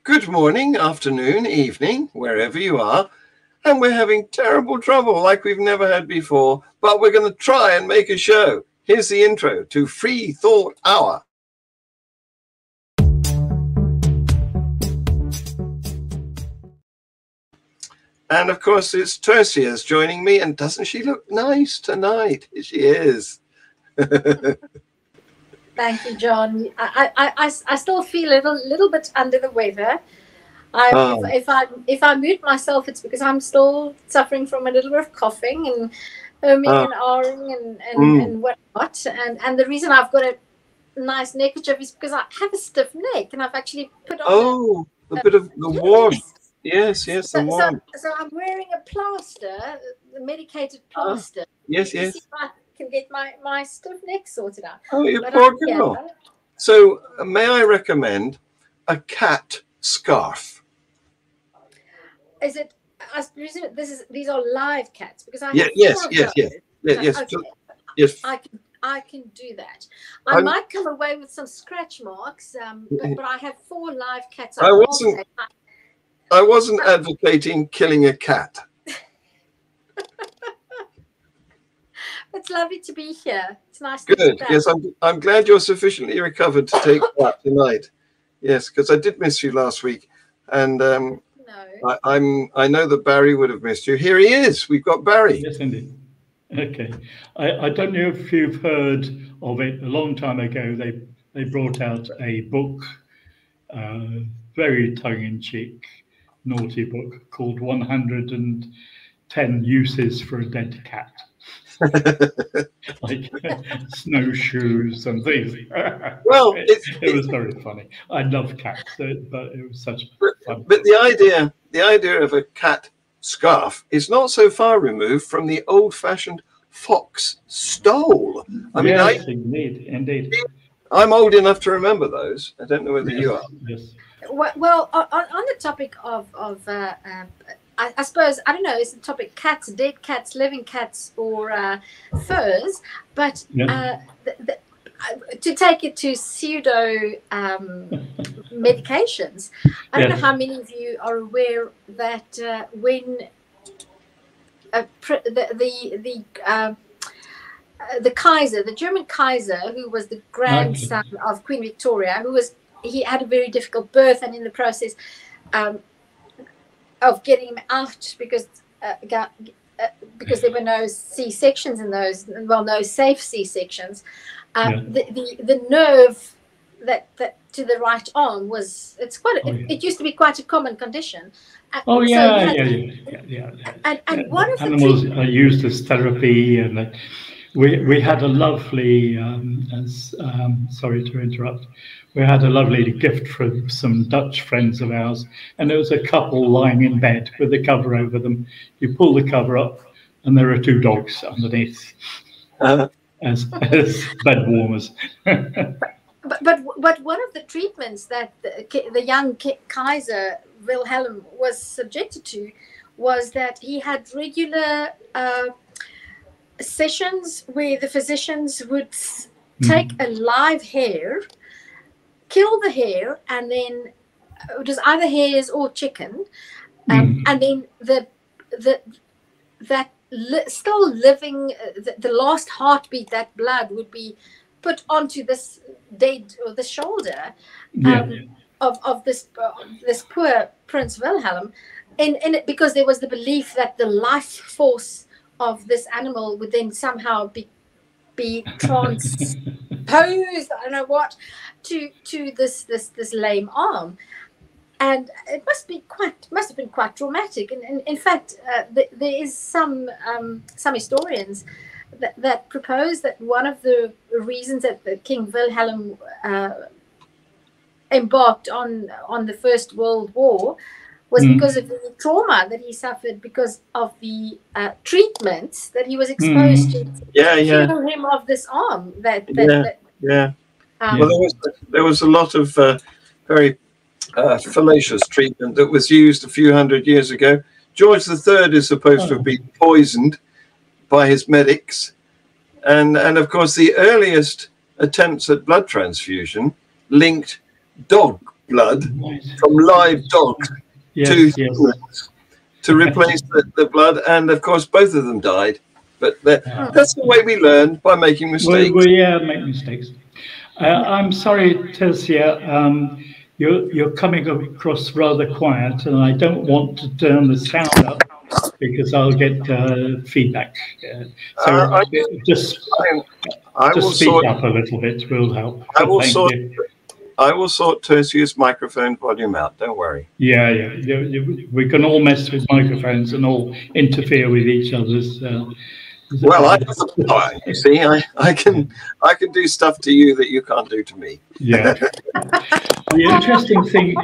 Good morning, afternoon, evening, wherever you are. And we're having terrible trouble like we've never had before, but we're going to try and make a show. Here's the intro to Free Thought Hour. And of course, it's Tercia's joining me. And doesn't she look nice tonight? She is. Thank you, John. I still feel a little bit under the weather. If I mute myself, it's because I'm still suffering from a little bit of coughing and and ahhing and whatnot. And the reason I've got a nice neckerchief is because I have a stiff neck, and I've actually put on a bit of the warmth. Yes, the warmth. So I'm wearing a plaster, the medicated plaster. Yes. See if I can get my stiff neck sorted out. Oh, you poor girl. So may I recommend a cat scarf? Is it? I presume these are live cats because I yes. I can do that. I might come away with some scratch marks, but I have 4 live cats. I wasn't advocating killing a cat. It's lovely to be here. It's nice Good. To be back. Yes, I'm glad you're sufficiently recovered to take part tonight. Yes, because I did miss you last week, and I know that Barry would have missed you. Here he is. We've got Barry. Yes, indeed. Okay. I don't know if you've heard of it. A long time ago, they brought out a book, very tongue-in-cheek, naughty book called 110 Uses for a Dead Cat. Like snowshoes and things. Well, it was very funny. I love cats, but it was such fun. But the idea of a cat scarf is not so far removed from the old-fashioned fox stole. Yes, indeed. I'm old enough to remember those. I don't know whether you are. Yes. Well, on the topic of I suppose, I don't know, is the topic cats, dead cats, living cats, or furs? But to take it to pseudo medications, I don't know how many of you are aware that when the Kaiser, the German Kaiser, who was the grandson of Queen Victoria, he had a very difficult birth, and in the process of getting him out because there were no C-sections in those, no safe C-sections. The nerve that to the right arm it used to be quite a common condition. And one of the animals are used as therapy, and we had a lovely sorry to interrupt. We had a lovely gift from some Dutch friends of ours, and there was a couple lying in bed with the cover over them. You pull the cover up, and there are 2 dogs underneath as bed warmers. But one of the treatments that the young Kaiser Wilhelm was subjected to was that he had regular sessions where the physicians would take a live hare, kill the hare, and then it was either hares or chicken, and then still living, the last heartbeat, that blood would be put onto this dead, or the shoulder of this poor Prince Wilhelm, because there was the belief that the life force of this animal would then somehow be transposed, I don't know what, to this lame arm, and it must have been quite traumatic. And in fact, there is some historians that propose that one of the reasons that the King Wilhelm embarked on the First World War was because of the trauma that he suffered because of the treatments that he was exposed to. Cure him of this arm. Well, there was a lot of very fallacious treatment that was used a few hundred years ago. George III is supposed to have been poisoned by his medics, and of course the earliest attempts at blood transfusion linked dog blood Right. from live dogs Yes, to yes. humans to replace the blood, and of course both of them died. But that's the way we learn, by making mistakes. Yeah, make mistakes. I'm sorry, Tercia, you're coming across rather quiet, and I don't want to turn the sound up because I'll get feedback. So just speak up a little bit will help. Thank you. I will sort Tercia's microphone volume out. Don't worry. Yeah. We can all mess with microphones and all interfere with each other's. Well, you see, I can do stuff to you that you can't do to me. Yeah. The interesting thing.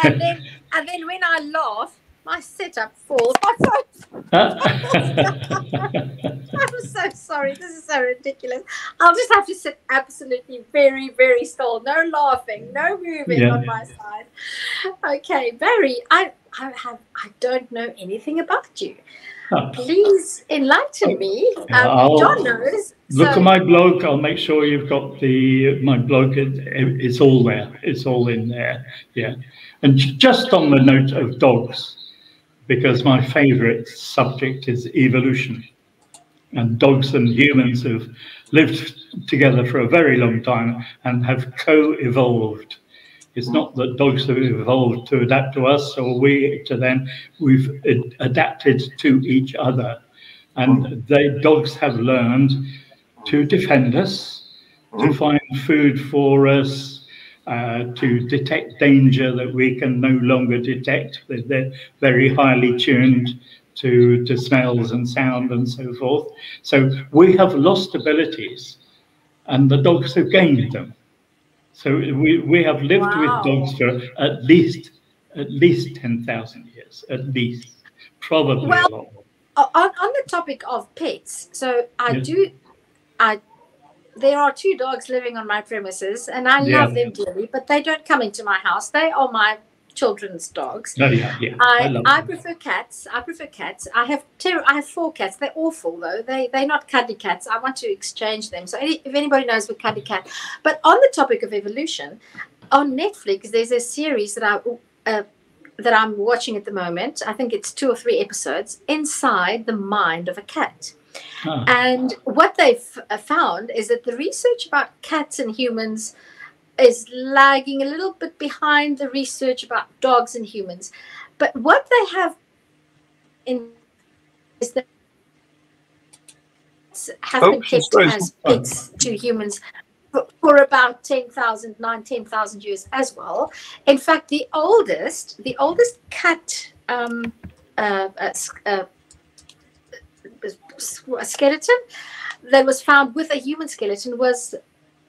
and then when I laugh, my setup falls. I'm so sorry. This is so ridiculous. I'll just have to sit absolutely very, very still. No laughing, no moving on my side. Okay, Barry, I don't know anything about you. Please enlighten me. John knows. Look at my blog. I'll make sure you've got my blog. It's all there. It's all in there. Yeah. And just on the note of dogs, because my favorite subject is evolution, and dogs and humans have lived together for a very long time and have co-evolved. It's not that dogs have evolved to adapt to us or we to them. We've adapted to each other, and dogs have learned to defend us, to find food for us, to detect danger that we can no longer detect. They're very highly tuned to smells and sound and so forth. So we have lost abilities, and the dogs have gained them. So we have lived with dogs for at least 10,000 years, at least, probably a lot more. On the topic of pets, so there are 2 dogs living on my premises, and I love them dearly, but they don't come into my house. They are my children's dogs. I prefer cats. I have 4 cats. They're awful though. They're not cuddly cats. I want to exchange them. So if anybody knows a cuddly cat. But on the topic of evolution, on Netflix there's a series that I'm watching at the moment. I think it's 2 or 3 episodes, Inside the Mind of a Cat. And what they've found is that the research about cats and humans is lagging a little bit behind the research about dogs and humans. But what they have is that have been kept as pets to humans for about 10,000 years as well. In fact, the oldest cat skeleton that was found with a human skeleton was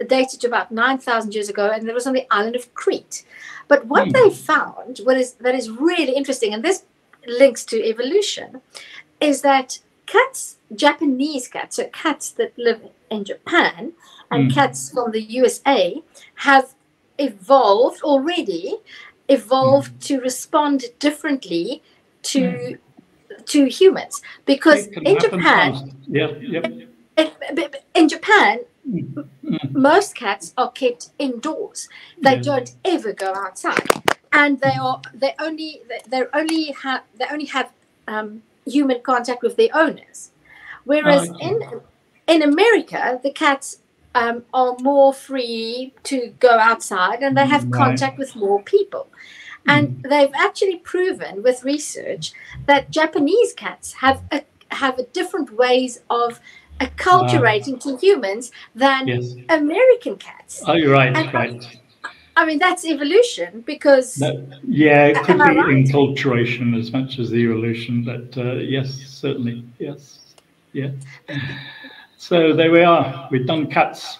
dated to about 9,000 years ago, and it was on the island of Crete. But what they found, that is really interesting, and this links to evolution, is that cats, Japanese cats, so cats that live in Japan, and cats from the USA have already evolved to respond differently to humans, because in Japan, in Japan, most cats are kept indoors. They don't ever go outside, and they only have human contact with their owners. Whereas in America, the cats are more free to go outside, and they have contact with more people. And they've actually proven with research that Japanese cats have a different ways of acculturating to humans than American cats. Oh, you're right. I mean, that's evolution, because... it could be enculturation as much as the evolution, but yes, certainly, yes. Yeah. So there we are. We've done cats.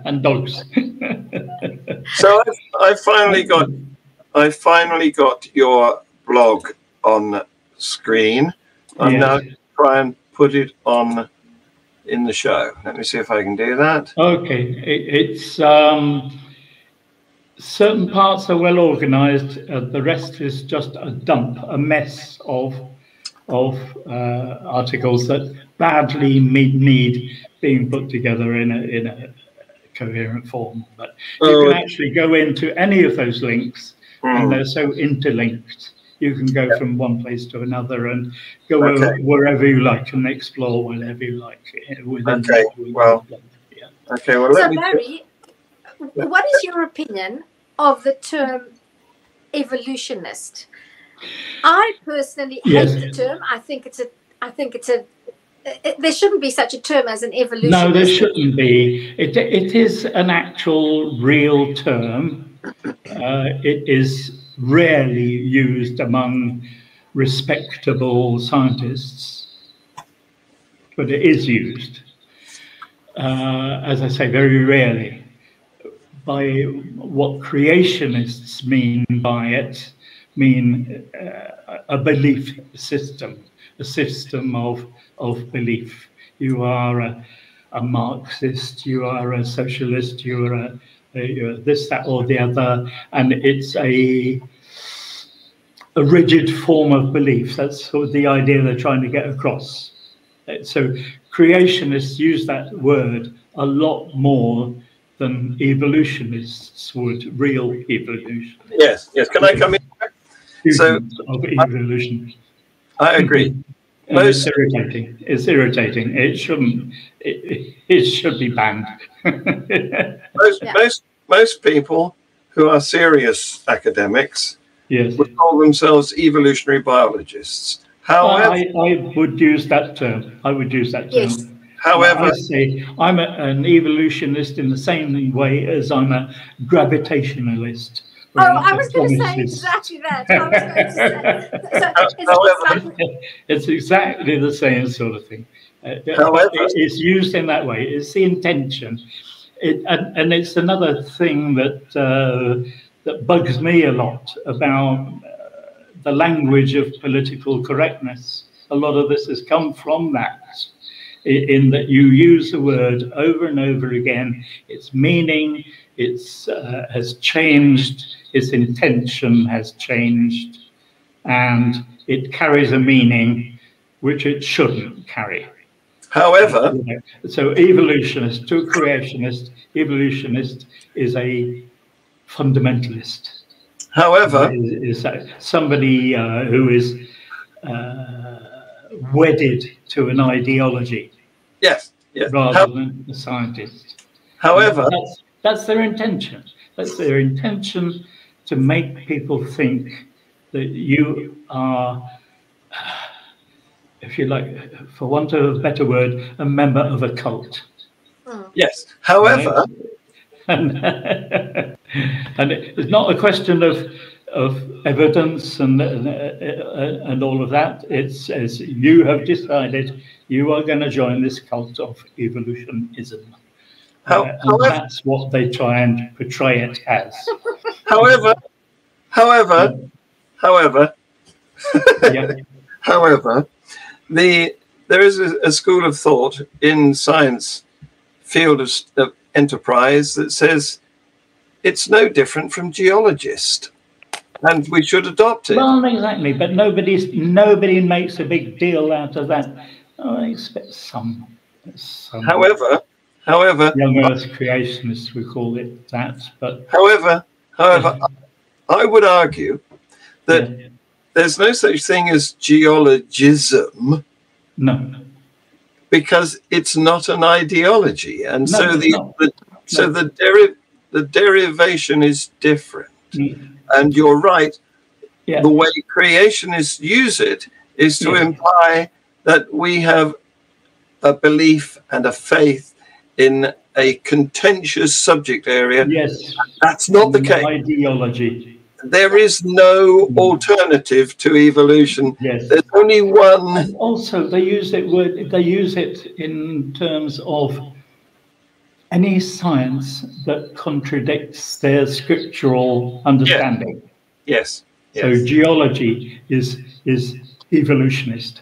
And dogs. So I finally got your blog on screen. I'm now try and put it on in the show. Let me see if I can do that. Okay, it's certain parts are well organized. The rest is just a dump, a mess of articles that badly need being put together in a coherent form. But you can actually go into any of those links, and they're so interlinked. You can go from one place to another and go wherever you like and explore whatever you like within. Okay. Well. Yeah. Okay. Well, so Barry, what is your opinion of the term evolutionist? I personally hate the term. I think it's a. There shouldn't be such a term as an evolutionist. No, there shouldn't be. It is an actual real term. It is rarely used among respectable scientists, but it is used. As I say, very rarely. By what creationists mean by it, a belief system, a system of belief. You are a Marxist, you are a socialist, you're a this, that, or the other, and it's a rigid form of belief. That's sort of the idea they're trying to get across. So creationists use that word a lot more than evolutionists would, real evolution. Yes. Can I come in? So of evolution. I agree. It's irritating. It's irritating. It shouldn't. It should be banned. most people who are serious academics would call themselves evolutionary biologists. However, I would use that term. I would use that term. Yes. However, I say I'm an evolutionist in the same way as I'm a gravitationalist. Oh, I was going to say exactly that. I was going to say. It's exactly the same sort of thing. However, it's used in that way. It's the intention. And it's another thing that bugs me a lot about the language of political correctness. A lot of this has come from that, in that you use the word over and over again. Its meaning has changed, its intention has changed, and it carries a meaning which it shouldn't carry. However, so evolutionist to a creationist, evolutionist is a fundamentalist. However, is somebody who is wedded to an ideology. Yes. Rather than a scientist. However, that's their intention. That's their intention, to make people think that you are, if you like, for want of a better word, a member of a cult. Yes. However, and it's not a question of evidence and all of that. It's as you have decided you are going to join this cult of evolutionism. And that's what they try and portray it as. However, there is a school of thought in science field of enterprise that says it's no different from geologist, and we should adopt it. Well, exactly, but nobody makes a big deal out of that. Oh, I expect some. However, young Earth creationists would call it that. But however, I would argue that there's no such thing as geologism. No. Because it's not an ideology, and so the derivation is different. And you're right. The way creationists use it is to imply that we have a belief and a faith in a contentious subject area. Yes, that's not the case. Ideology. There is no alternative to evolution. Yes. There's only one. And also, they use it in terms of any science that contradicts their scriptural understanding. Yes. So geology is evolutionist.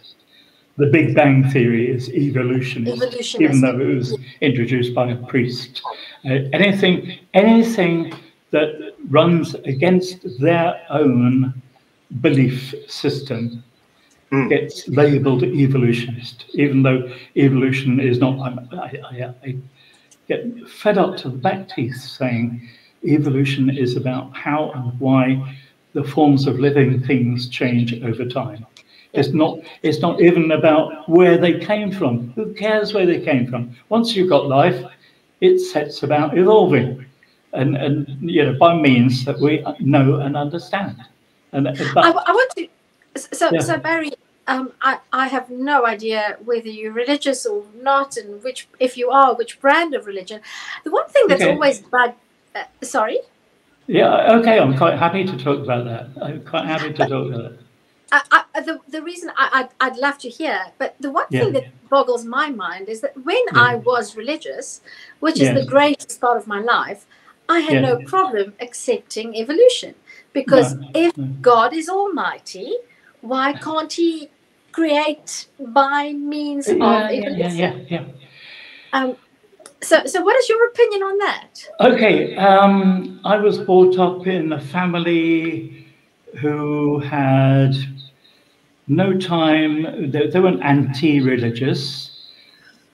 The Big Bang Theory is evolutionist, even though it was introduced by a priest. Anything that runs against their own belief system gets labelled evolutionist, even though evolution is not. get fed up to the back teeth saying evolution is about how and why the forms of living things change over time. It's not even about where they came from. Who cares where they came from? Once you've got life, it sets about evolving, and you know, by means that we know and understand. And but, I want to. So yeah. so Barry, I have no idea whether you're religious or not, and which, if you are, which brand of religion. The one thing that's always sorry. Yeah. Okay. I'm quite happy to talk about that. I'm quite happy to talk about that. The reason I'd love to hear, but the one thing that boggles my mind is that when I was religious, which is the greatest part of my life, I had no problem accepting evolution, because if God is almighty, why can't he create by means of evolution? So what is your opinion on that? Okay, I was brought up in a family who had no time. They weren't anti-religious,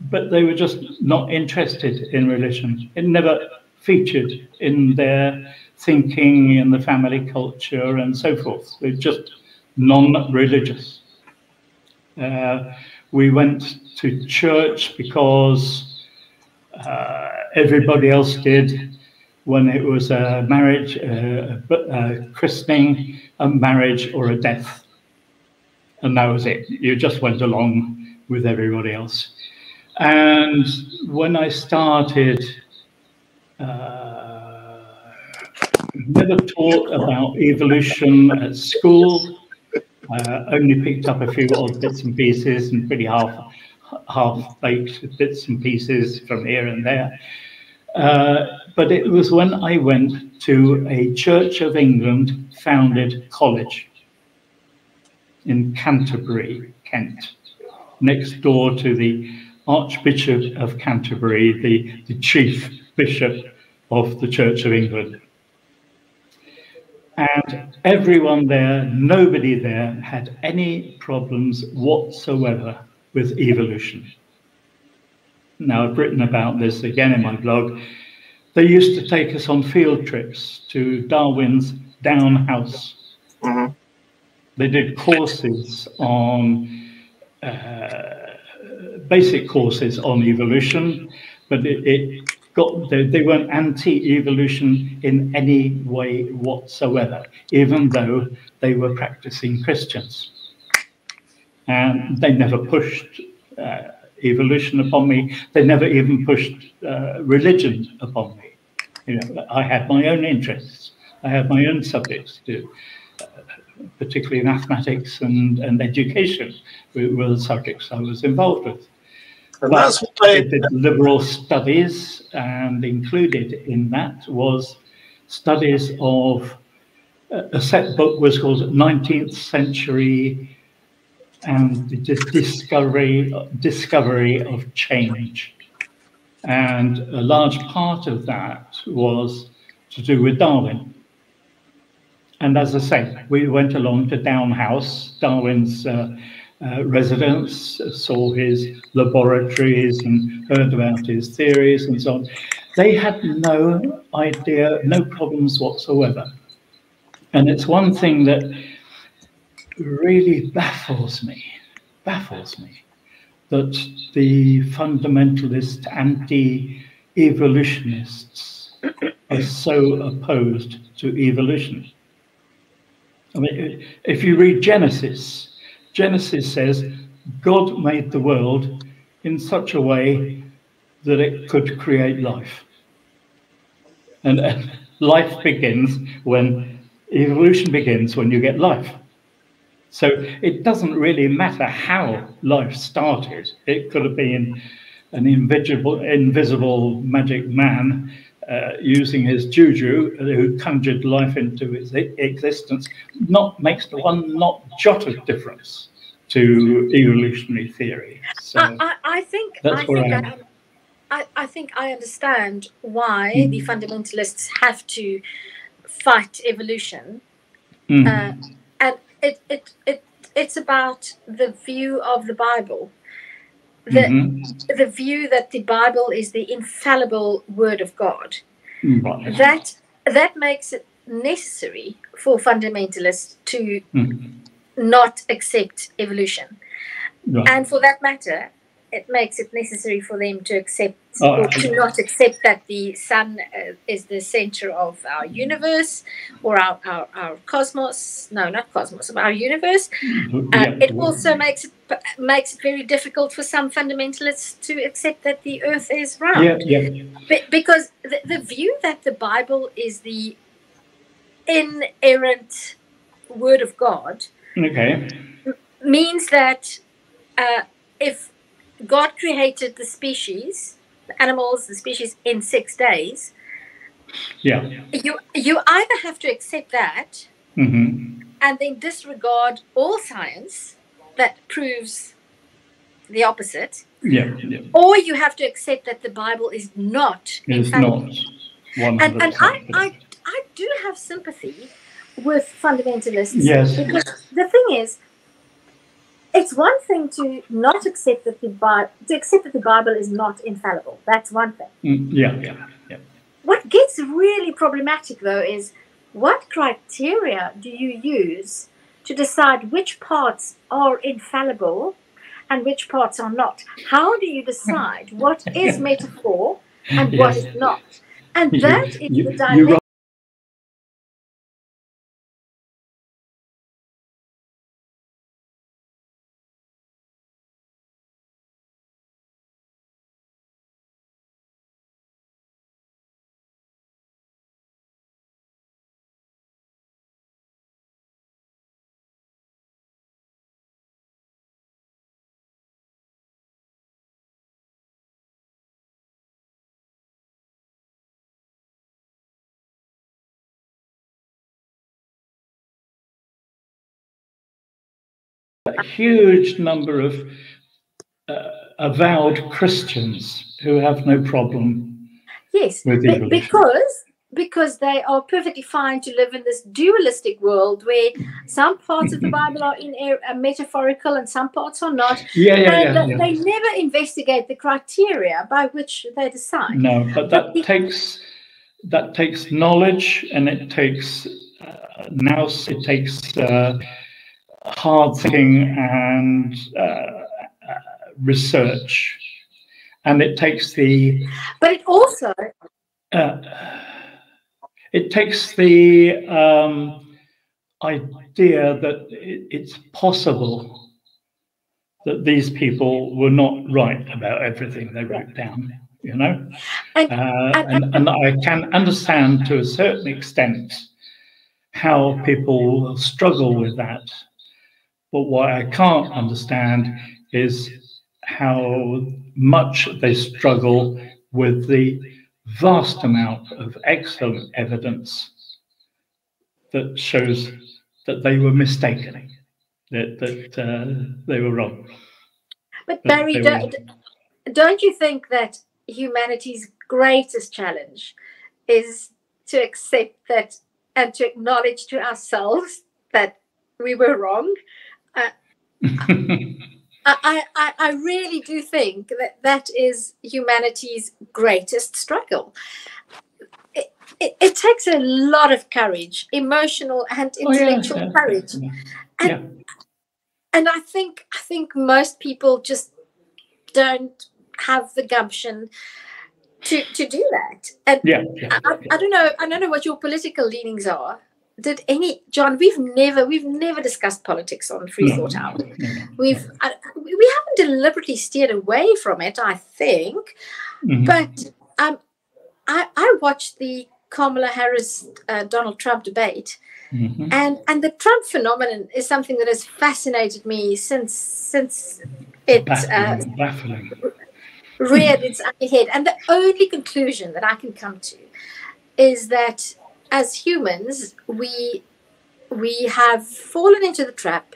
but they were just not interested in religion. It never featured in their thinking, in the family culture, and so forth. They're just non-religious. We went to church because everybody else did when it was a marriage, a christening, a marriage, or a death. And that was it. You just went along with everybody else. And when I started, never taught about evolution at school. Only picked up a few odd bits and pieces and pretty half-baked bits and pieces from here and there. But it was when I went to a Church of England founded college in Canterbury, Kent, next door to the Archbishop of Canterbury, the chief bishop of the Church of England. And everyone there, nobody there had any problems whatsoever with evolution. Now, I've written about this again in my blog. They used to take us on field trips to Darwin's Down House. Mm-hmm. They did courses on, basic courses on evolution, but they weren't anti-evolution in any way whatsoever, even though they were practicing Christians. And they never pushed evolution upon me. They never even pushed religion upon me. You know, I had my own interests. I had my own subjects to, particularly mathematics and education were the subjects I was involved with. And that's what I did liberal studies, and included in that was studies of a set book was called 19th Century and the discovery of change. And a large part of that was to do with Darwin. And as I say, we went along to Down House, Darwin's residence, saw his laboratories and heard about his theories and so on. They had no idea, no problems whatsoever. And it's one thing that really baffles me, that the fundamentalist anti-evolutionists are so opposed to evolution. I mean, if you read Genesis, Genesis says God made the world in such a way that it could create life. And life begins when, evolution begins when you get life. So it doesn't really matter how life started. It could have been an invisible magic man using his juju who conjured life into its existence. Makes one not jot of difference to evolutionary theory. So I think I understand why the fundamentalists have to fight evolution, and it's about the view of the Bible. the view that the Bible is the infallible Word of God, that makes it necessary for fundamentalists to not accept evolution. Right. And for that matter, it makes it necessary for them to accept or to not accept that the sun is the center of our universe or our cosmos. No, not cosmos, of our universe. It also makes it very difficult for some fundamentalists to accept that the earth is round. Because the view that the Bible is the inerrant Word of God means that if God created the species, the animals, the species in 6 days, you either have to accept that and then disregard all science that proves the opposite, or you have to accept that the Bible is not infallible. And I do have sympathy with fundamentalists. Yes. Because the thing is, it's one thing to not accept that the Bible is not infallible. That's one thing. What gets really problematic, though, is what criteria do you use to decide which parts are infallible and which parts are not? How do you decide what is metaphor and what is not? And that is the dilemma. A huge number of avowed Christians who have no problem with evolution. Because they are perfectly fine to live in this dualistic world where some parts of the Bible are metaphorical and some parts are not. They never investigate the criteria by which they decide. No, but that takes knowledge, and it takes hard thinking and research, and it takes the. But it also. It takes the idea that it's possible that these people were not right about everything they wrote down, you know? And I can understand to a certain extent how people will struggle with that. But what I can't understand is how much they struggle with the vast amount of excellent evidence that shows that they were mistaken, that they were wrong. But Barry, don't you think that humanity's greatest challenge is to accept that and to acknowledge to ourselves that we were wrong? I really do think that is humanity's greatest struggle. It takes a lot of courage, emotional and intellectual courage, and I think most people just don't have the gumption to do that. And I don't know what your political leanings are. John? We've never discussed politics on Free Thought Out. We haven't deliberately steered away from it, I think. But I watched the Kamala Harris Donald Trump debate, and the Trump phenomenon is something that has fascinated me since it baffling. reared its ugly head. And the only conclusion that I can come to is that as humans, we have fallen into the trap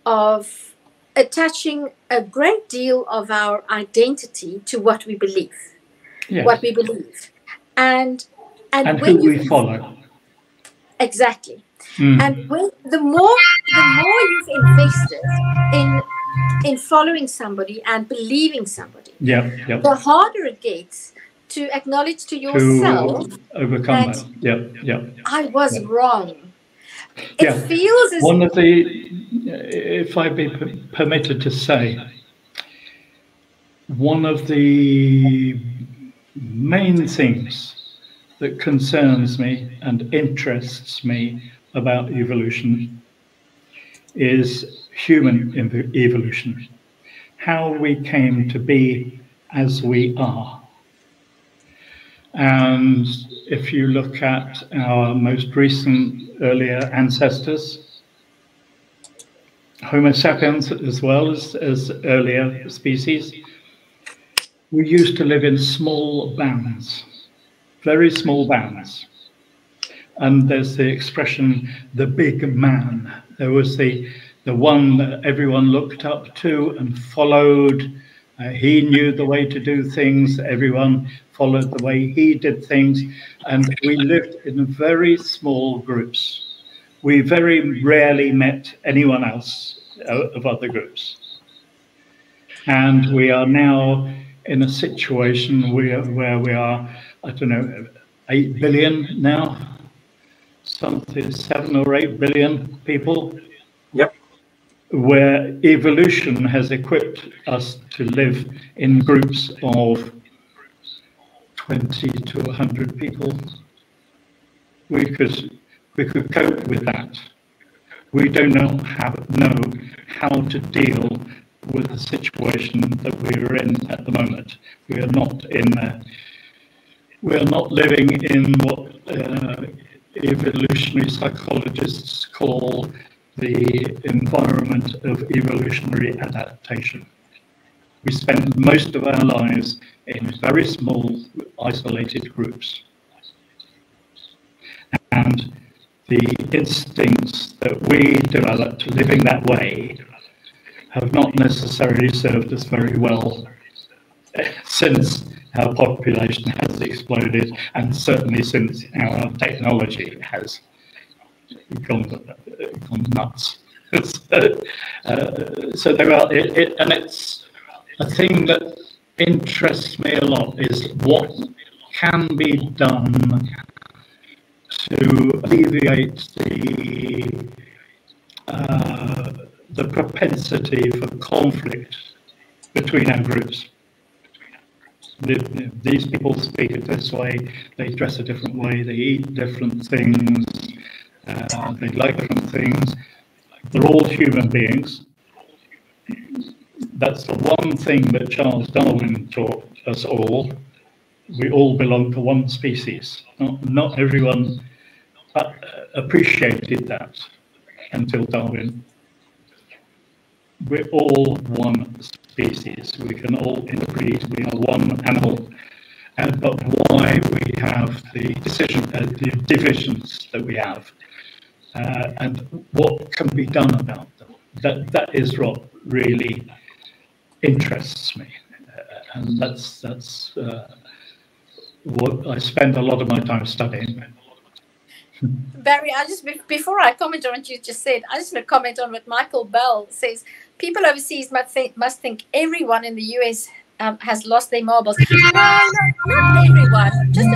of attaching a great deal of our identity to what we believe, and who we follow. Exactly. And the more you've invested in in following somebody and believing somebody. Yeah, yeah. The harder it gets to acknowledge to yourself to overcome that. Yeah, yeah. I was wrong. Yeah. It feels as one of the, if I be permitted to say, one of the main things that concerns me and interests me about evolution is human evolution, how we came to be as we are. And if you look at our most recent earlier ancestors, Homo sapiens as well as earlier species, we used to live in small bands, very small bands. And there's the expression, the big man. There was the one that everyone looked up to and followed. He knew the way to do things. Everyone followed the way he did things. And we lived in very small groups. We very rarely met anyone else of other groups. And we are now in a situation where we are, I don't know, 8 billion now, something 7 or 8 billion people. Yep. Where evolution has equipped us to live in groups of 20 to 100 people. We could cope with that. We don't know how to deal with the situation that we're in at the moment. We are not living in what evolutionary psychologists call the environment of evolutionary adaptation. We spend most of our lives in very small, isolated groups. And the instincts that we developed living that way have not necessarily served us very well since our population has exploded, and certainly since our technology has gone nuts. So there are, and it's a thing that interests me a lot is what can be done to alleviate the propensity for conflict between our groups. These people speak it this way, they dress a different way, they eat different things, they like different things. They're all human beings. That's the one thing that Charles Darwin taught us all. We all belong to one species. Not everyone appreciated that until Darwin. We're all one species. We can all interbreed. We are one animal. But why we have the divisions that we have, and what can be done about them? That is what really interests me, and that's what I spend a lot of my time studying. Barry, I just before I comment on what you just said, I just want to comment on what Michael Bell says. People overseas must think everyone in the US has lost their marbles. No, not everyone. Just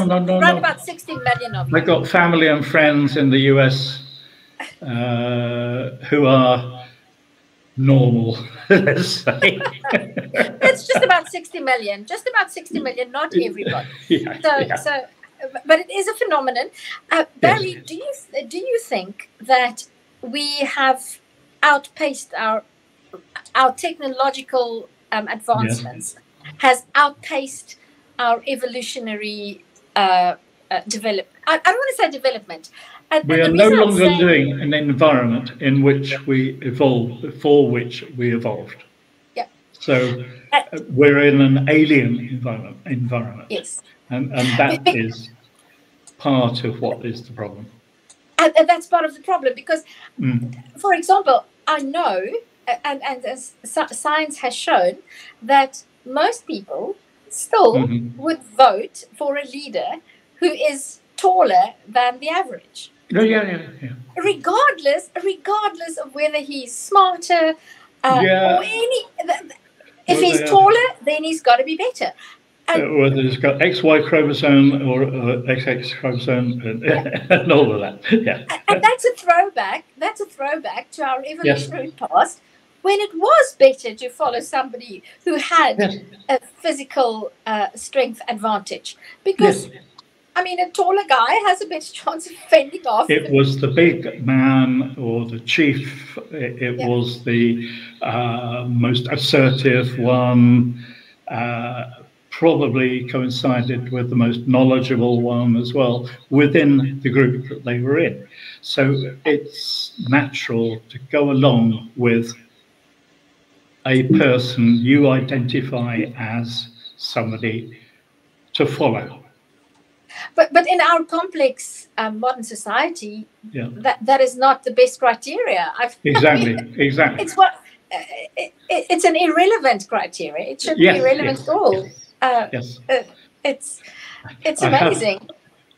around about 60 million of them. I've got family and friends in the US who are normal, let's say. It's just about 60 million. Just about 60 million, not everybody. So, but it is a phenomenon. Barry, yes. Do you think that we have outpaced our technological advancements, has outpaced our evolutionary development? I don't want to say development. We are no longer living in an environment in which we evolved, for which we evolved. Yeah. So we're in an alien environment. Yes. And that is part of what is the problem. And that's part of the problem because, for example, I know, and as science has shown, that most people still would vote for a leader who is taller than the average. Yeah. Regardless of whether he's smarter, Or any. If he's taller, then he's got to be better. Whether it's got XY chromosome or XX chromosome and all of that. Yeah. And that's a throwback. That's a throwback to our evolutionary past, when it was better to follow somebody who had a physical strength advantage. Because, I mean, a taller guy has a better chance of fending off. It was the big man or the chief. It was the most assertive one. Probably coincided with the most knowledgeable one as well within the group that they were in. So it's natural to go along with a person you identify as somebody to follow. But in our complex modern society, that is not the best criteria. Exactly. It's what it's an irrelevant criteria. It shouldn't be relevant at all. It's amazing.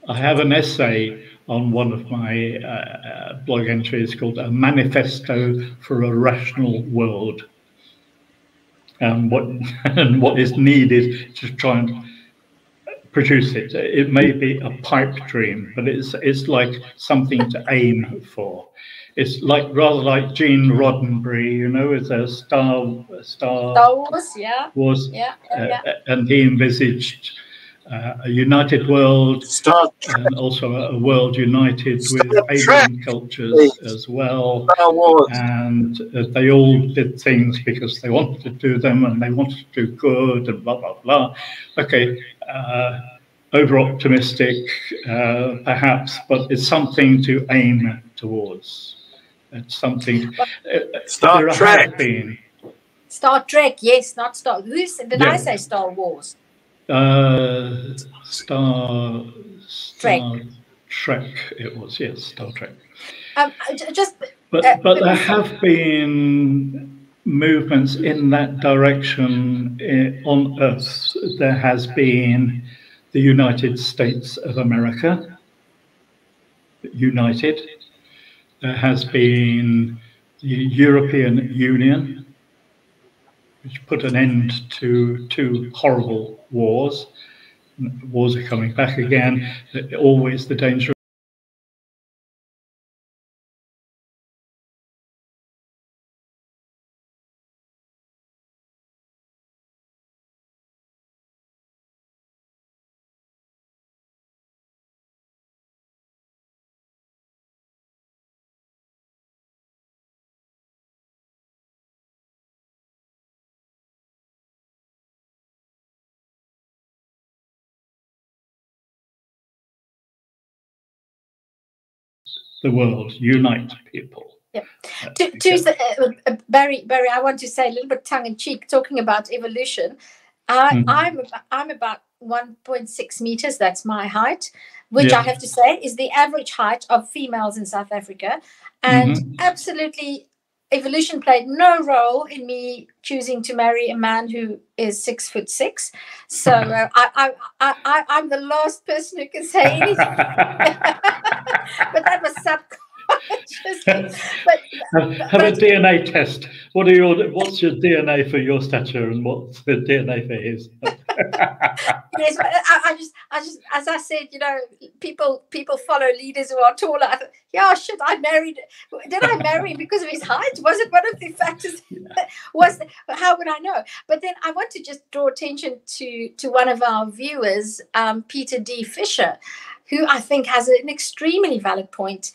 I have an essay on one of my blog entries called "A Manifesto for a Rational World," and what is needed to try and produce it. It may be a pipe dream, but it's like something to aim for. It's rather like Gene Roddenberry, you know, it's a Star Wars, and he envisaged a united world, and also a world united with alien cultures as well. And they all did things because they wanted to do them, and they wanted to do good, and blah blah blah. Okay, over optimistic, perhaps, but it's something to aim towards. It's something. Star Trek. Star Trek, yes, not Star. Did I say Star Wars? Star Trek. It was, yes, Star Trek. But there have been movements in that direction on Earth. There has been the United States of America, united. There has been the European Union, which put an end to 2 horrible wars. Wars are coming back again. Always the danger. The world, unite people. Yeah. Barry, I want to say a little bit tongue in cheek, talking about evolution. I'm about 1.6 meters. That's my height, which I have to say is the average height of females in South Africa, and absolutely. Evolution played no role in me choosing to marry a man who is 6'6". So I'm the last person who can say anything. But that was subconscious. Have a DNA test. What's your DNA for your stature, and what's the DNA for his? Yes, I just, as I said, you know, people follow leaders who are taller. I thought, did I marry him because of his height? Was it one of the factors? How would I know? But then I want to just draw attention to one of our viewers, Peter D. Fisher, who I think has an extremely valid point.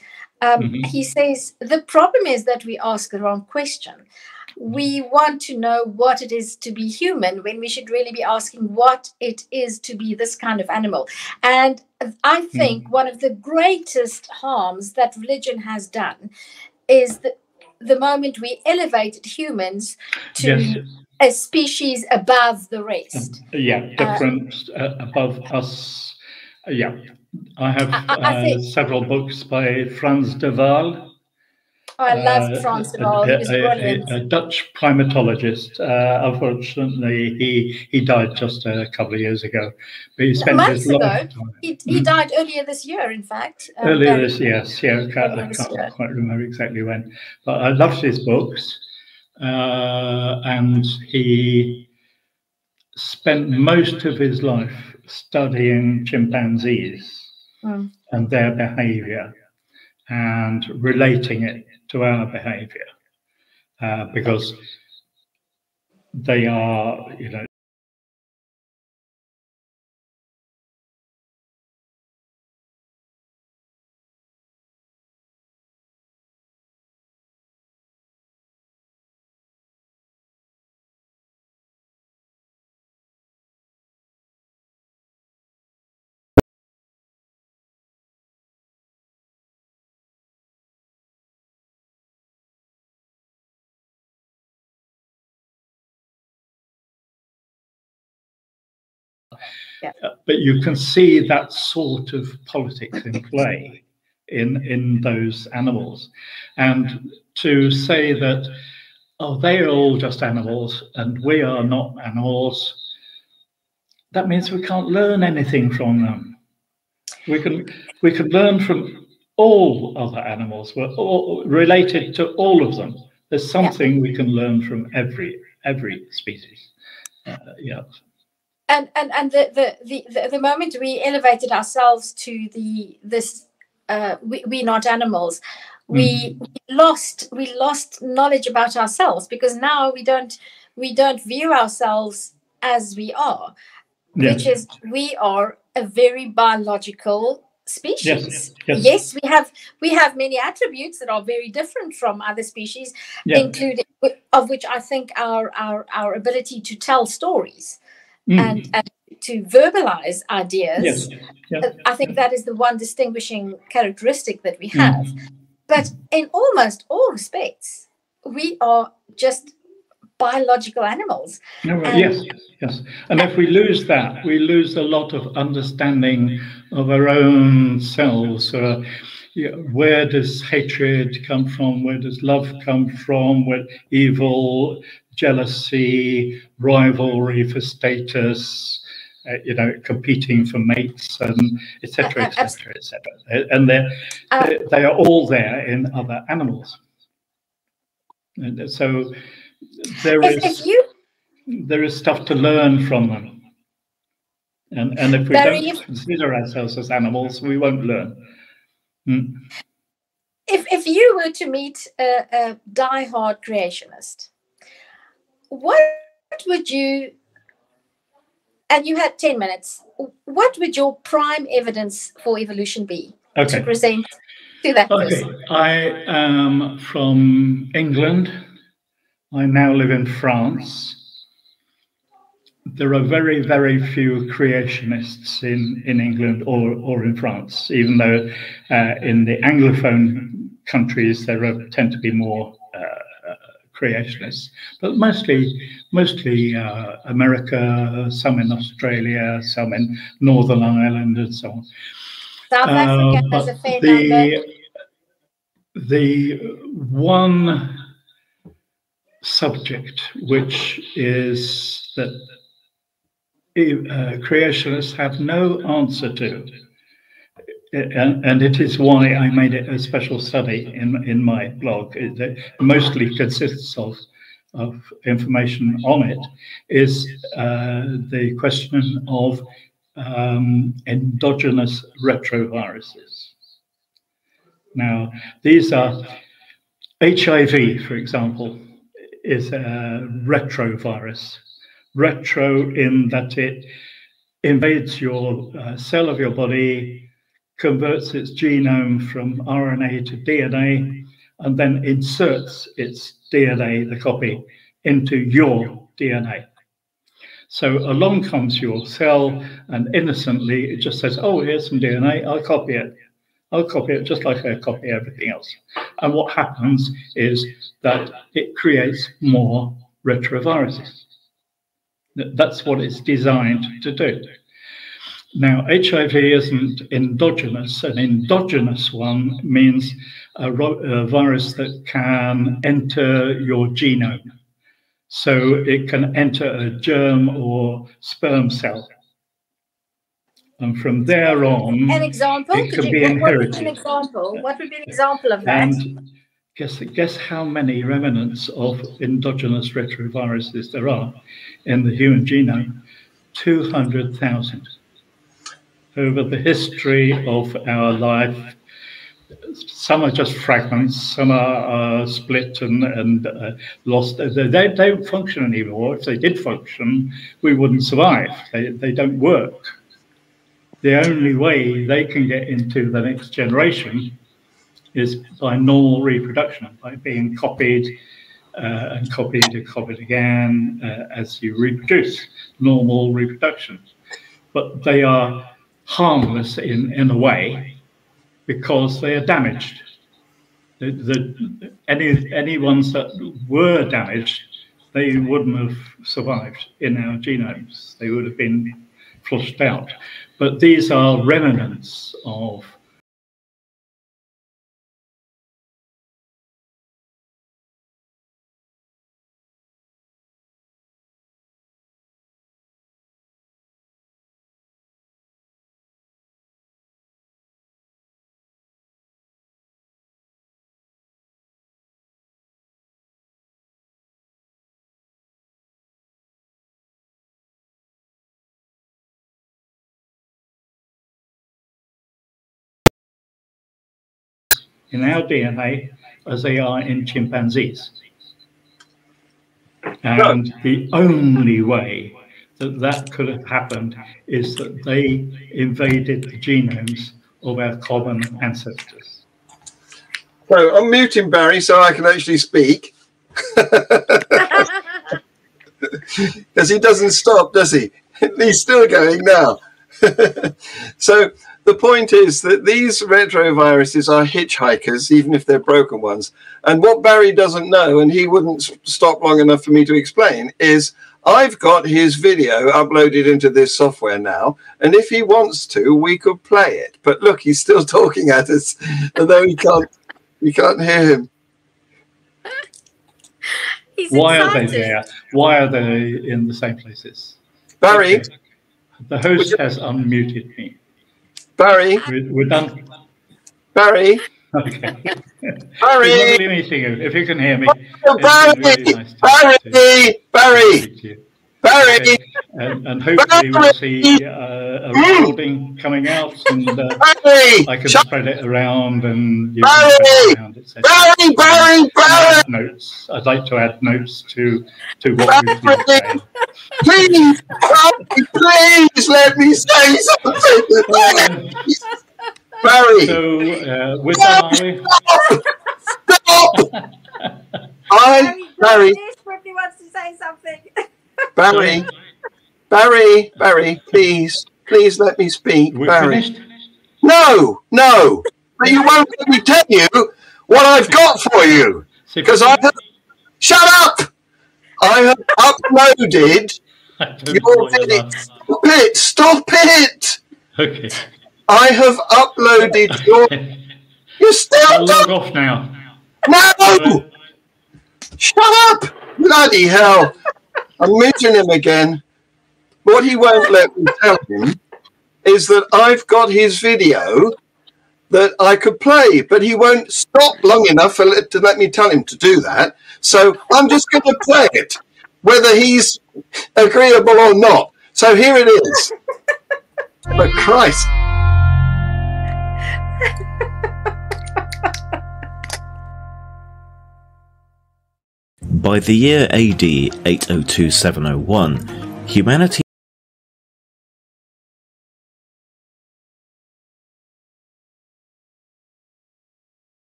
He says, the problem is that we ask the wrong question. We want to know what it is to be human when we should really be asking what it is to be this kind of animal. And I think one of the greatest harms that religion has done is the moment we elevated humans to a species above the rest. Different, above us. I have several books by Frans de Waal. Oh, I loved Frans de Waal. He was brilliant. A Dutch primatologist. Unfortunately, he died just a couple of years ago. But he spent his lifetime. He died earlier this year, in fact. Earlier this year, yes. I can't quite remember exactly when. But I loved his books. and he spent most of his life studying chimpanzees and their behavior and relating it to our behavior, because they are, you know, but you can see that sort of politics in play in those animals. And to say that, oh, they are all just animals and we are not animals, that means we can't learn anything from them. We can learn from all other animals. We're all related to all of them. There's something we can learn from every species. Yeah. And the moment we elevated ourselves to this we're not animals, we lost knowledge about ourselves, because now we don't view ourselves as we are, which is we are a very biological species. Yes, we have many attributes that are very different from other species, including, of which I think our ability to tell stories and to verbalize ideas. I think that is the one distinguishing characteristic that we have. But in almost all respects, we are just biological animals. Yes. And if we lose that, we lose a lot of understanding of our own selves. Where does hatred come from? Where does love come from? Where evil, jealousy, rivalry for status, competing for mates, and etc. And they are all there in other animals. And so there is stuff to learn from them. And if we don't consider ourselves as animals, we won't learn. If you were to meet a die-hard creationist, what would you, and you had 10 minutes, what would your prime evidence for evolution be to present to that person? I am from England. I now live in France. There are very, very few creationists in England or in France, even though in the Anglophone countries there tend to be more creationists, but mostly America, some in Australia, some in Northern Ireland, and so on. South Africa has a fair number. The one subject which is that creationists have no answer to, and it is why I made it a special study in my blog. It mostly consists of information on it, is the question of endogenous retroviruses. Now, these are HIV, for example, is a retrovirus. Retro in that it invades your cell of your body, converts its genome from RNA to DNA, and then inserts its DNA, the copy, into your DNA. So along comes your cell, and innocently it just says, oh, here's some DNA, I'll copy it. I'll copy it just like I copy everything else. And what happens is that it creates more retroviruses. That's what it's designed to do. Now, HIV isn't endogenous. An endogenous one means a virus that can enter your genome. So it can enter a germ or sperm cell. And from there on, an example? it can be inherited. What would be an example of that? And Guess how many remnants of endogenous retroviruses there are in the human genome? 200,000. Over the history of our life, some are just fragments, some are split and lost. They don't function anymore. If they did function, we wouldn't survive. They don't work. The only way they can get into the next generation is by normal reproduction, by being copied and copied and copied again as you reproduce, normal reproduction. But they are harmless in a way because they are damaged. Any ones that were damaged, they wouldn't have survived in our genomes. They would have been flushed out. But these are remnants of in our DNA as they are in chimpanzees. And the only way that could have happened is that they invaded the genomes of our common ancestors. So I'm muting Barry so I can actually speak. Because he doesn't stop, does he? He's still going now. So the point is that these retroviruses are hitchhikers, even if they're broken ones. And what Barry doesn't know, and he wouldn't stop long enough for me to explain, is I've got his video uploaded into this software now. And if he wants to, we could play it. But look, he's still talking at us, although we can't hear him. Why are they there? Why are they in the same places? Barry? Okay. The host has unmuted me. Barry? We're done. Barry? Okay. Barry! If you can hear me. Barry! Really nice Barry! Barry! Barry! Okay. And hopefully we'll see a recording coming out and I can spread it around and you can spread it around, etc. Barry! Notes. I'd like to add notes to what we've been saying. Please let me say something. Barry. So we're done, are we? Stop! Barry desperately wants to say something. Barry, please let me speak. We're Barry. finished? No. But you won't let me tell you what I've got for you. Because shut up! I have uploaded your video. Stop it! Okay. I have uploaded your... You're still... I'll log off now. No! Shut up! Bloody hell. I'm meeting him again. What he won't let me tell him is that I've got his video that I could play, but he won't stop long enough to let me tell him to do that. So I'm just going to play it, whether he's agreeable or not. So here it is. But Christ. By the year AD 802701, humanity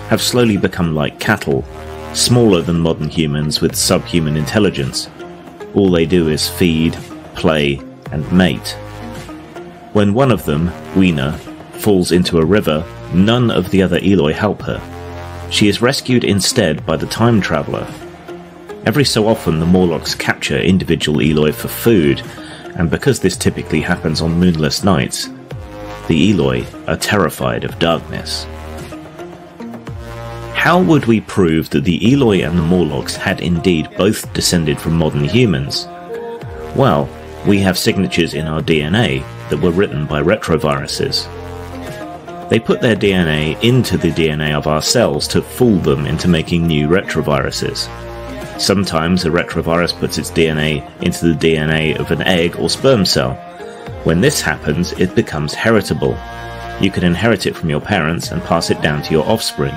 have slowly become like cattle, smaller than modern humans with subhuman intelligence. All they do is feed, play, and mate. When one of them, Weena, falls into a river, none of the other Eloi help her. She is rescued instead by the Time Traveller. Every so often the Morlocks capture individual Eloi for food, and because this typically happens on moonless nights, the Eloi are terrified of darkness. How would we prove that the Eloi and the Morlocks had indeed both descended from modern humans? Well, we have signatures in our DNA that were written by retroviruses. They put their DNA into the DNA of our cells to fool them into making new retroviruses. Sometimes a retrovirus puts its DNA into the DNA of an egg or sperm cell. When this happens, it becomes heritable. You can inherit it from your parents and pass it down to your offspring.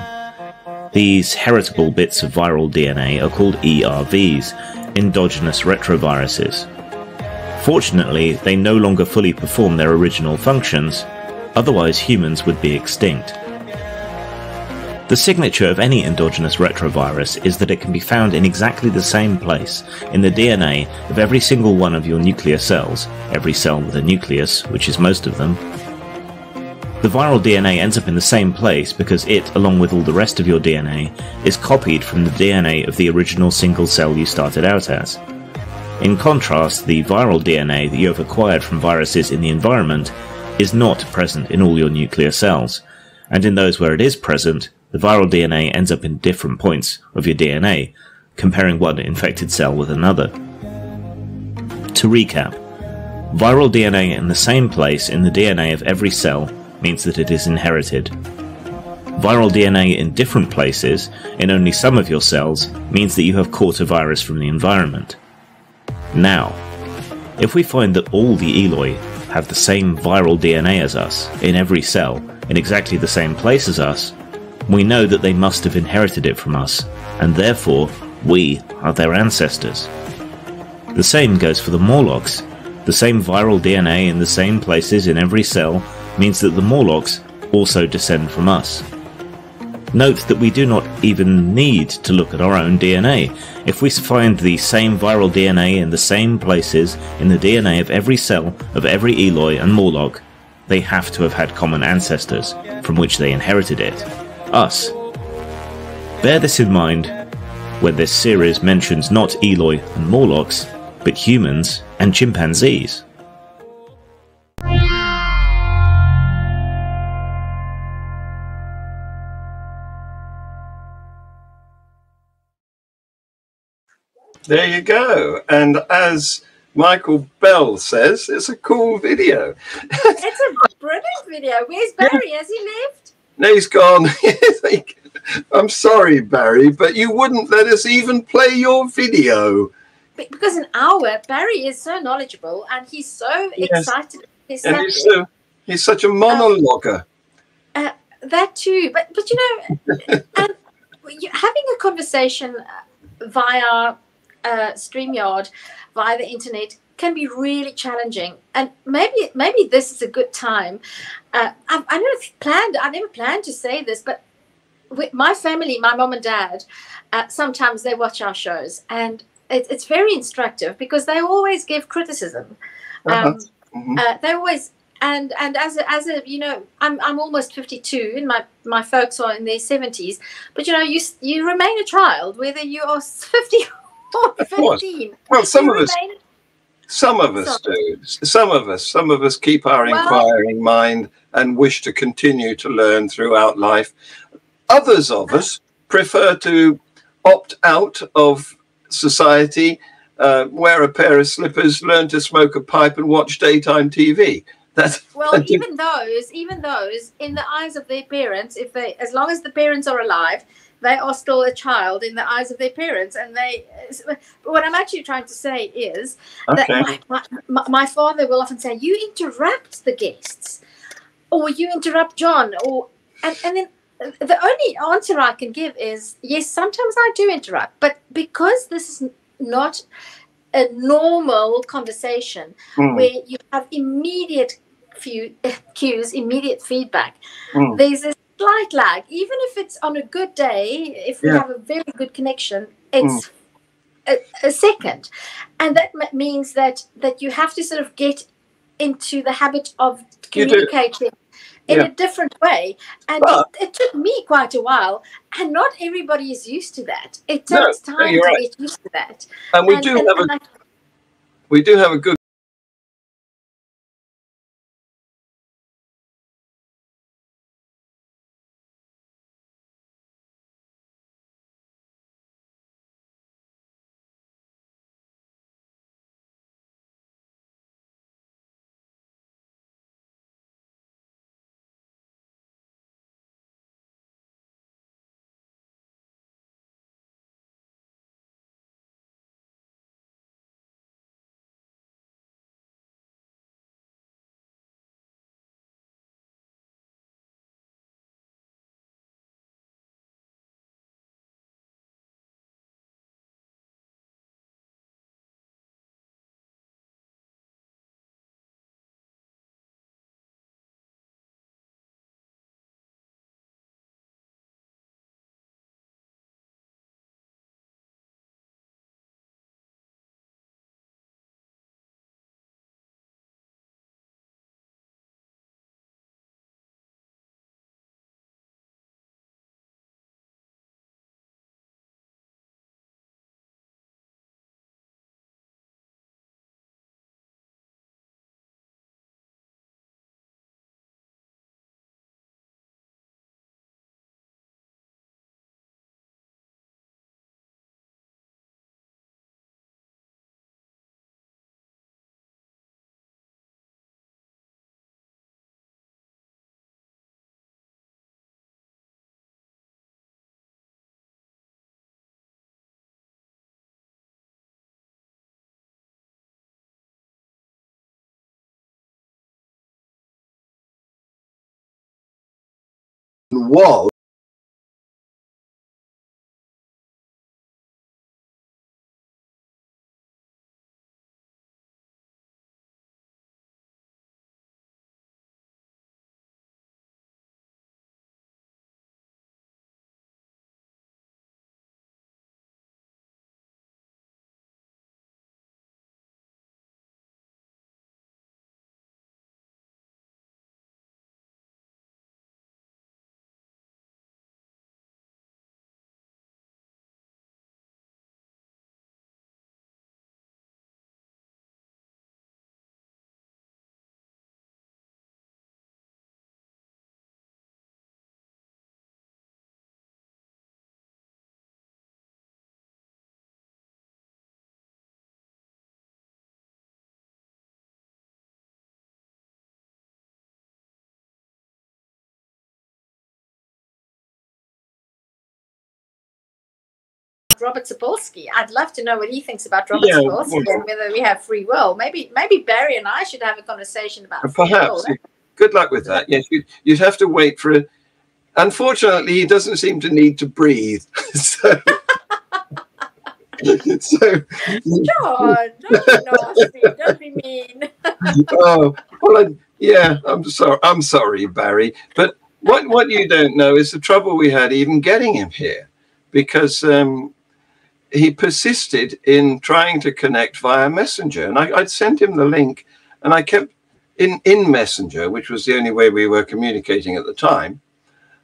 These heritable bits of viral DNA are called ERVs, endogenous retroviruses. Fortunately, they no longer fully perform their original functions, otherwise humans would be extinct. The signature of any endogenous retrovirus is that it can be found in exactly the same place in the DNA of every single one of your nuclear cells, every cell with a nucleus, which is most of them. The viral DNA ends up in the same place because it, along with all the rest of your DNA, is copied from the DNA of the original single cell you started out as. In contrast, the viral DNA that you have acquired from viruses in the environment is not present in all your nuclear cells, and in those where it is present, the viral DNA ends up in different points of your DNA, comparing one infected cell with another. To recap, viral DNA in the same place in the DNA of every cell means that it is inherited. Viral DNA in different places, in only some of your cells, means that you have caught a virus from the environment. Now, if we find that all the Eloi have the same viral DNA as us, in every cell, in exactly the same place as us, we know that they must have inherited it from us, and therefore, we are their ancestors. The same goes for the Morlocks. The same viral DNA in the same places in every cell means that the Morlocks also descend from us. Note that we do not even need to look at our own DNA. If we find the same viral DNA in the same places in the DNA of every cell of every Eloi and Morlock, they have to have had common ancestors, from which they inherited it. Us. Bear this in mind when this series mentions not Eloi and Morlocks, but humans and chimpanzees. There you go. And as Michael Bell says, it's a cool video. It's a brilliant video. Where's Barry? Has he left? No, he's gone. I'm sorry, Barry, but you wouldn't let us even play your video. Because an hour, Barry is so knowledgeable and he's so excited. And he's such a monologuer. That too. But you know, and having a conversation via StreamYard, via the internet, can be really challenging. And maybe this is a good time. I never planned to say this, but my family, my mom and dad, sometimes they watch our shows, and it's very instructive because they always give criticism. They always and as a you know, I'm almost 52, and my folks are in their 70s. But you know, you remain a child whether you are 50 or 15. Well, some of us do. Some of us keep our inquiring mind and wish to continue to learn throughout life. Others of us prefer to opt out of society, wear a pair of slippers, learn to smoke a pipe, and watch daytime TV. Even those, in the eyes of their parents, as long as the parents are alive, they are still a child in the eyes of their parents. And what I'm actually trying to say is that my father will often say, "You interrupt the guests, or you interrupt John," and then the only answer I can give is yes. Sometimes I do interrupt, but because this is not a normal conversation where you have immediate cues, immediate feedback, there's a slight lag. Even if it's on a good day, if we have a very good connection, it's a second, and that means that you have to sort of get into the habit of communicating in a different way. And it took me quite a while, and not everybody is used to that. It takes time to get used to that. And we do have a good even was. Robert Sapolsky. I'd love to know what he thinks about Robert Yeah, Sapolsky and whether we have free will. Maybe Barry and I should have a conversation about free perhaps. will. Good luck with that. Yes, you'd have to wait for it. Unfortunately, he doesn't seem to need to breathe. So, John, don't be nasty. Don't be mean. oh, well, yeah, I'm sorry, Barry. But what you don't know is the trouble we had even getting him here, because he persisted in trying to connect via Messenger, and I'd sent him the link, and I kept in Messenger, which was the only way we were communicating at the time.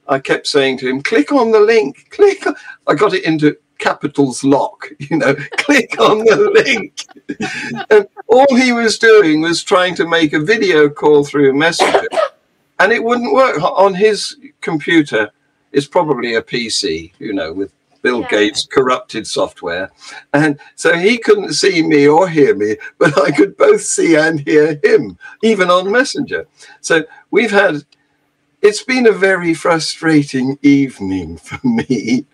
I kept saying to him, click on the link, click. I got it into capitals lock, click on the link. And all he was doing was trying to make a video call through Messenger, and it wouldn't work on his computer. It's probably a PC, with Bill Gates' corrupted software. And so he couldn't see me or hear me, but I could both see and hear him, even on Messenger. So it's been a very frustrating evening for me.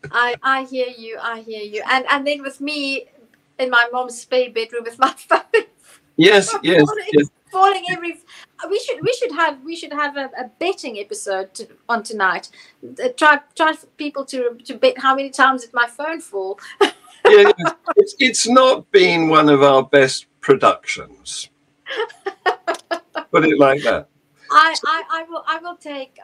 I hear you. And then with me in my mom's spare bedroom with my phone. Yes. Falling every. We should have a betting episode on tonight. Try for people to bet how many times did my phone fall. Yeah, it's not been one of our best productions. Put it like that. I will take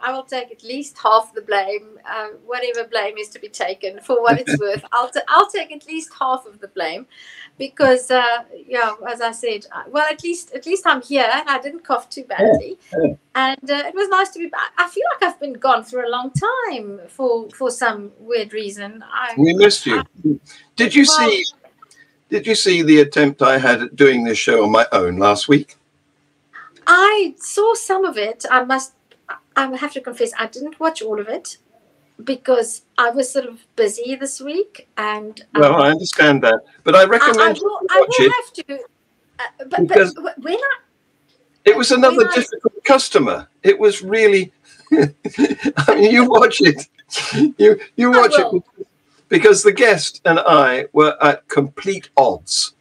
at least half the blame, whatever blame is to be taken for what it's worth. I'll take at least half of the blame, because as I said, well, at least I'm here and I didn't cough too badly, and it was nice to be back. I feel like I've been gone for a long time for some weird reason. We missed you. Did you see the attempt I had at doing this show on my own last week? I saw some of it. I have to confess, I didn't watch all of it because I was sort of busy this week. And well, I understand that, but I recommend you watch it. Have to. But when it was another difficult customer. It was really. I mean, you watch it. You watch it because the guest and I were at complete odds,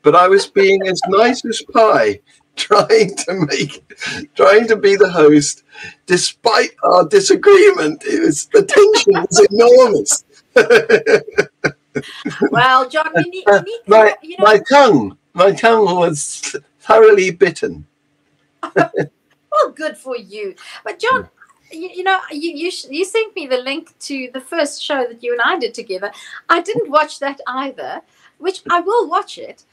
but I was being as nice as pie. Trying to be the host, despite our disagreement. The tension was enormous. Well, John, we need my tongue was thoroughly bitten. Well, good for you. But John, you sent me the link to the first show that you and I did together. I didn't watch that either, which I will watch it.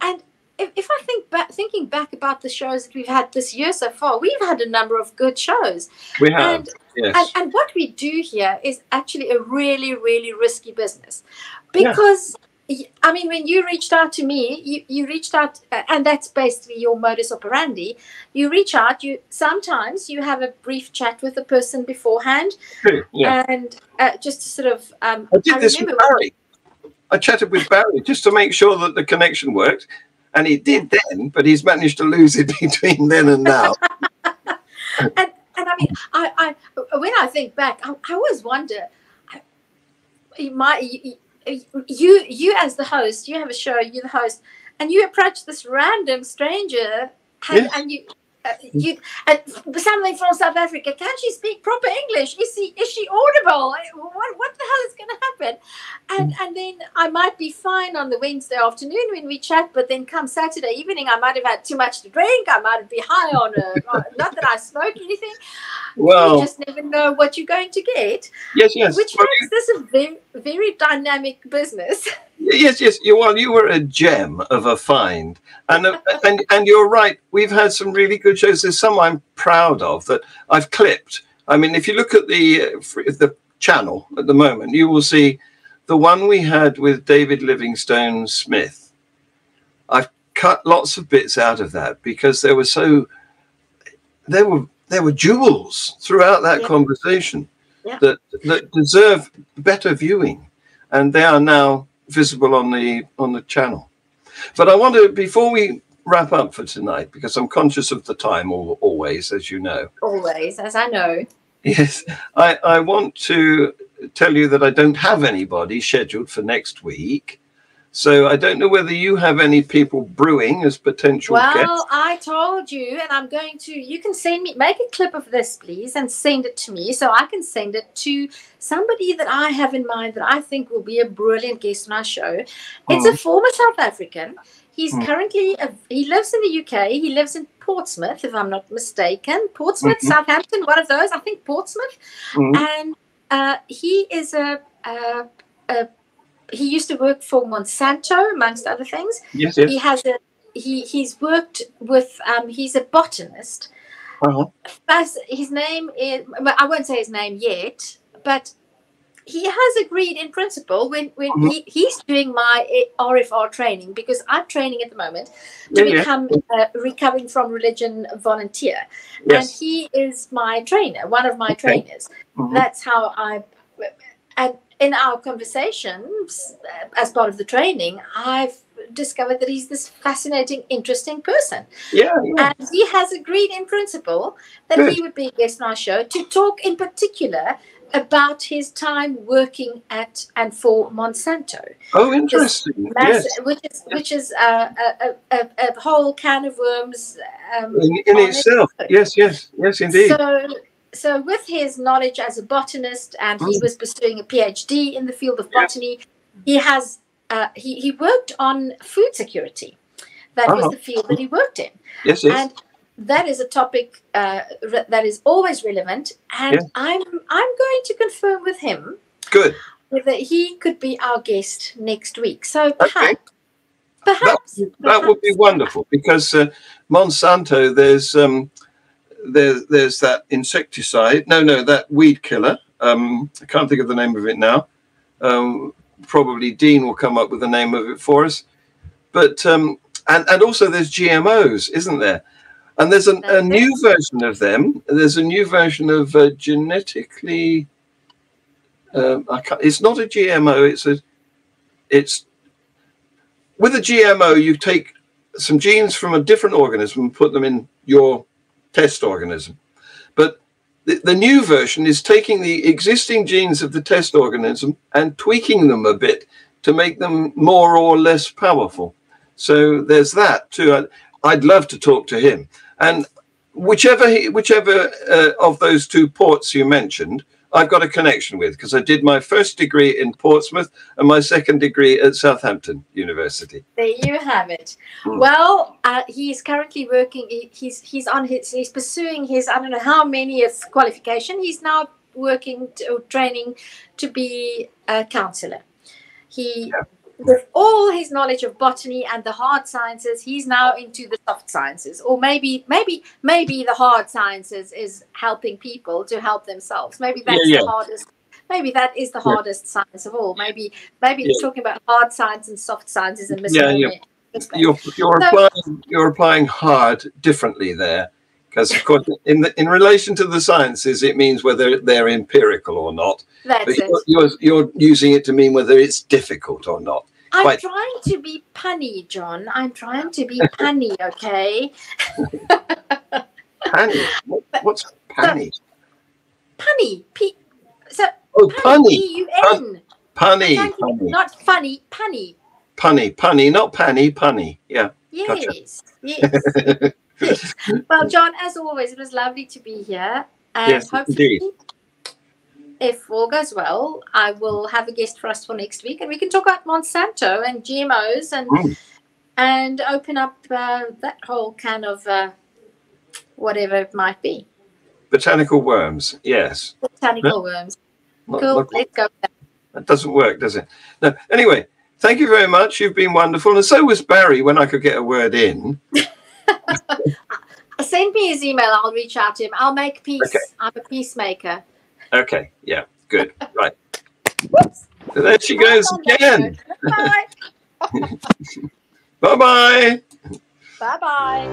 And if I thinking back about the shows that we've had this year so far, we've had a number of good shows. We have, yes. And what we do here is actually a really, really risky business, because I mean, when you reached out to me, you reached out, and that's basically your modus operandi. You reach out. Sometimes you have a brief chat with the person beforehand, and just to sort of. I did this with Barry. I chatted with Barry just to make sure that the connection worked. And he did then, but he's managed to lose it between then and now. and I mean, I when I think back, I always wonder, you as the host, you have a show, you're the host, and you approach this random stranger, and something from South Africa. Can she speak proper English? Is she audible? What the hell is going to happen? And then I might be fine on the Wednesday afternoon when we chat, but then come Saturday evening, I might have had too much to drink. I might be high on not that I smoke anything. Well, you just never know what you're going to get. Yes. Which makes this a very, very dynamic business. Yes. You were a gem of a find, and you're right. We've had some really good shows. There's some I'm proud of that I've clipped. I mean, if you look at the channel at the moment, you will see the one we had with David Livingstone Smith. I've cut lots of bits out of that because there were jewels throughout that conversation that deserve better viewing, and they are now visible on the channel. But I want to, before we wrap up for tonight, because I'm conscious of the time always, as you know. Always, as I know. Yes, I want to tell you that I don't have anybody scheduled for next week. So I don't know whether you have any people brewing as potential guests. Well, I told you, and I'm going to, you can make a clip of this, please, and send it to me so I can send it to somebody that I have in mind that I think will be a brilliant guest on our show. It's a former South African. He's currently, he lives in the UK. He lives in Portsmouth, if I'm not mistaken. Portsmouth, Southampton, one of those, I think Portsmouth. And he is he used to work for Monsanto, amongst other things. Yes. He has he's worked with, he's a botanist. His name is, I won't say his name yet, but he has agreed in principle when he's doing my RFR training, because I'm training at the moment to become a recovering from religion volunteer. And he is my trainer, one of my trainers. That's how and in our conversations as part of the training, I've discovered that he's this fascinating, interesting person. And he has agreed in principle that he would be a guest on our show to talk in particular about his time working at and for Monsanto. Oh, interesting. Which is a whole can of worms in itself. Yes, indeed. So with his knowledge as a botanist, and he was pursuing a PhD in the field of botany, he has he worked on food security. That was the field that he worked in. And that is a topic that is always relevant. And I'm going to confirm with him whether he could be our guest next week. So perhaps that would be wonderful, because Monsanto, there's that insecticide. No, that weed killer. I can't think of the name of it now. Probably Dean will come up with the name of it for us. But and also there's GMOs, isn't there? And there's a new version of them. There's a new version of genetically. It's not a GMO. It's with a GMO. You take some genes from a different organism and put them in your test organism. But the new version is taking the existing genes of the test organism and tweaking them a bit to make them more or less powerful. So there's that too. I'd love to talk to him. And whichever of those two ports you mentioned, I've got a connection with, because I did my first degree in Portsmouth and my second degree at Southampton University. There you have it. Well, he's currently working. He's pursuing his, I don't know how many qualification. He's now training to be a counsellor. With all his knowledge of botany and the hard sciences, he's now into the soft sciences. Or maybe the hard sciences is helping people to help themselves. Maybe that's the hardest. Maybe that is the hardest science of all. Maybe talking about hard science and soft sciences and miscellaneous. You're applying hard differently there, because of course in relation to the sciences, it means whether they're empirical or not. That's it. You're using it to mean whether it's difficult or not. I'm trying to be punny, John. I'm trying to be punny, okay? Punny? What's punny? Punny. Punny. P-U-N. Punny. Not funny, punny. Punny, not panny, punny. Yeah. Yes, gotcha. Yes. Well, John, as always, it was lovely to be here. And Yes, hopefully, indeed. if all goes well, I will have a guest for us for next week, and we can talk about Monsanto and GMOs and open up that whole can of whatever it might be. Botanical worms, yes. Botanical worms. Not- Cool. not- Let's go. That doesn't work, does it? No. Anyway, thank you very much. You've been wonderful. And so was Barry when I could get a word in. Send me his email. I'll reach out to him. I'll make peace. Okay. I'm a peacemaker. Okay. Yeah. Good. Right. Whoops. So there she goes again. Bye. Bye-bye. Bye-bye.